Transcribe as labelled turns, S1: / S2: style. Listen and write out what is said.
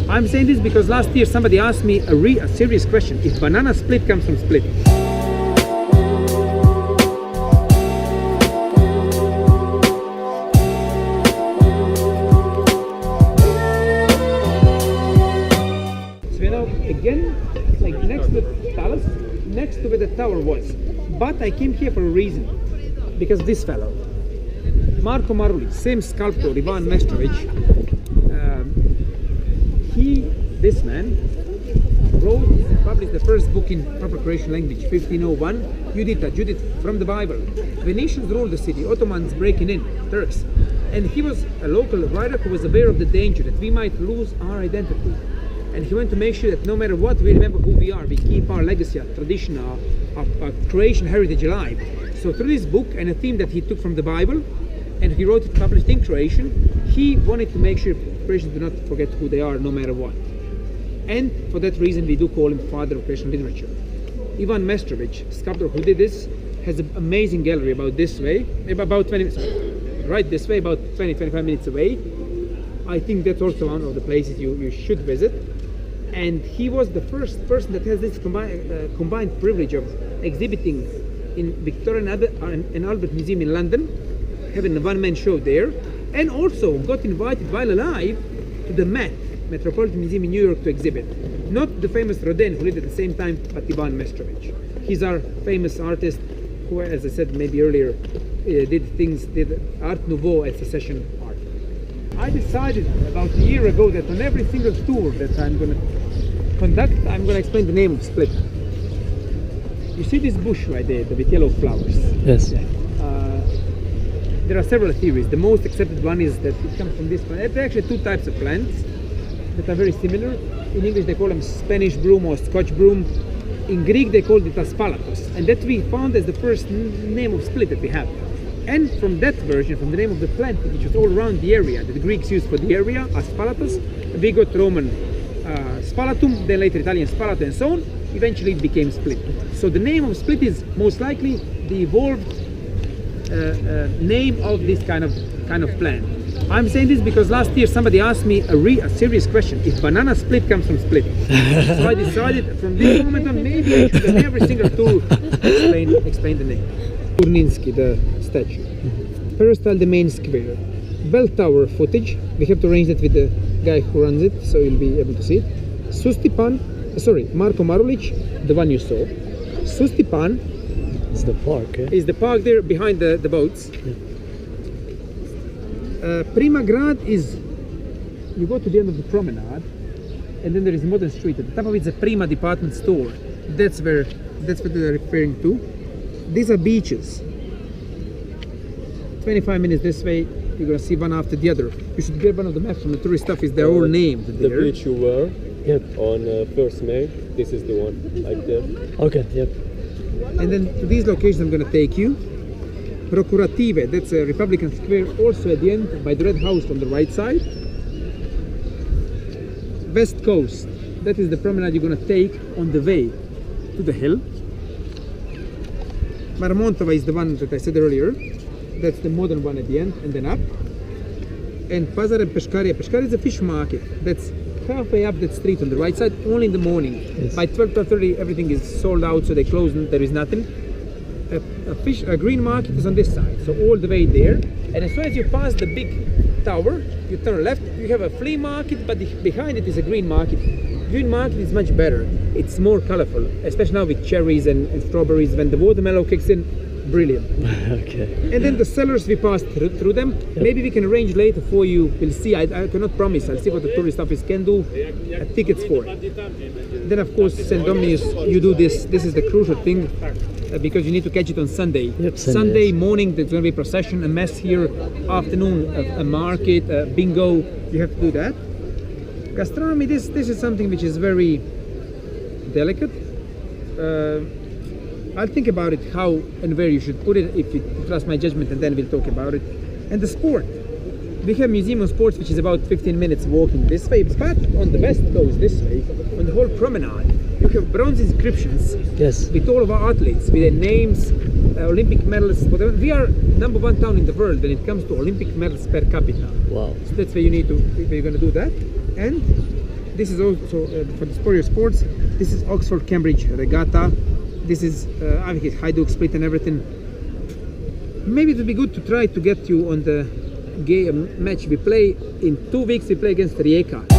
S1: I'm saying this because last year somebody asked me a serious question. If banana split comes from split. So you know, again, like next to the palace, next to where the tower was. But I came here for a reason. Because this fellow, Marko Marulic, same sculptor, Ivan Meštrović, this man, published the first book in proper Croatian language, 1501, Judith, from the Bible. Venetians ruled the city, Ottomans breaking in, Turks. And he was a local writer who was aware of the danger that we might lose our identity. And he wanted to make sure that no matter what, we remember who we are. We keep our legacy, our tradition, our Croatian heritage alive. So through this book and a theme that he took from the Bible, and he wrote it published in Croatian, he wanted to make sure Croatians do not forget who they are no matter what. And for that reason we do call him father of Croatian literature. Ivan Meštrović, sculptor who did this, has an amazing gallery about this way, about 20 minutes, right this way, about 20-25 minutes away. I think that's also one of the places you should visit. And he was the first person that has this combined privilege of exhibiting in Victoria and Albert Museum in London, having a one-man show there, and also got invited while alive to the Metropolitan Museum in New York to exhibit. Not the famous Rodin who lived at the same time, but Ivan Meštrović. He's our famous artist who, as I said maybe earlier, did Art Nouveau as secession art. I decided about a year ago that on every single tour that I'm going to conduct, I'm going to explain the name of Split. You see this bush right there, with yellow flowers?
S2: Yes.
S1: Yeah. There are several theories. The most accepted one is that it comes from this plant. There are actually two types of plants that are very similar. In English they call them Spanish broom or Scotch broom. In Greek they called it aspalathus, and that we found as the first name of split that we have. And from that version, from the name of the plant, which was all around the area that the Greeks used for the area, aspalathus, we got Roman spalatum, then later Italian spalato, and so on. Eventually it became split. So the name of split is most likely the evolved name of this kind of plant. I'm saying this because last year somebody asked me a serious question. If banana split comes from split. So I decided from this moment on, maybe I should on every single tour explain the name. Urninski, the statue. Peristyle, the main square. Bell tower footage. We have to arrange that with the guy who runs it, so you'll be able to see it. Marko Marulic, the one you saw. Sustipan
S2: is the park.
S1: Is the park there behind the boats.
S2: Yeah.
S1: Prima Grad is, you go to the end of the promenade, and then there is a modern street. At the top of it is a Prima department store. That's what they're referring to. These are beaches. 25 minutes this way, you're gonna see one after the other. You should get one of the maps from the tourist stuff. They're all named there.
S3: The beach you were on 1st May, this is the one, like there.
S2: Okay, yep.
S1: And then to these locations I'm gonna take you. Procurative, that's a Republican Square, also at the end by the Red House on the right side. West Coast, that is the promenade you're going to take on the way to the hill. Marmontova is the one that I said earlier. That's the modern one at the end, and then up. And Pazar and Peshkaria. Peshkaria is a fish market. That's halfway up that street on the right side, only in the morning. Yes. By 12:30 everything is sold out, so they close and there is nothing. A green market is on this side, so all the way there. And as soon as you pass the big tower, you turn left, you have a flea market, but behind it is a green market. Green market is much better. It's more colorful, especially now with cherries and strawberries. When the watermelon kicks in, brilliant.
S2: Okay.
S1: And then the sellers, we passed through them. Yep. Maybe we can arrange later for you. We'll see. I cannot promise. I'll see what the tourist office can do. Tickets for it. Then of course St. Dominus, you do this. This is the crucial thing. Because you need to catch it on Sunday.
S2: Yep,
S1: Sunday morning there's going to be a procession, a mess here, afternoon a market, a bingo, you have to do that. Gastronomy, this is something which is very delicate. I'll think about it, how and where you should put it, if you trust my judgment, and then we'll talk about it. And the sport. We have Museum of Sports, which is about 15 minutes walking this way, but on the west coast this way, on the whole promenade, you have bronze inscriptions.
S2: Yes. With
S1: all of our athletes, with their names, Olympic medals, whatever. We are #1 town in the world when it comes to Olympic medals per capita.
S2: Wow.
S1: So that's where you need to, where you're going to do that. And This is also for the Sporio Sports. This is Oxford Cambridge Regatta. This is AIESEC Hajduk split and everything. Maybe it would be good to try to get you on the game match. We play in 2 weeks. We play against Rijeka.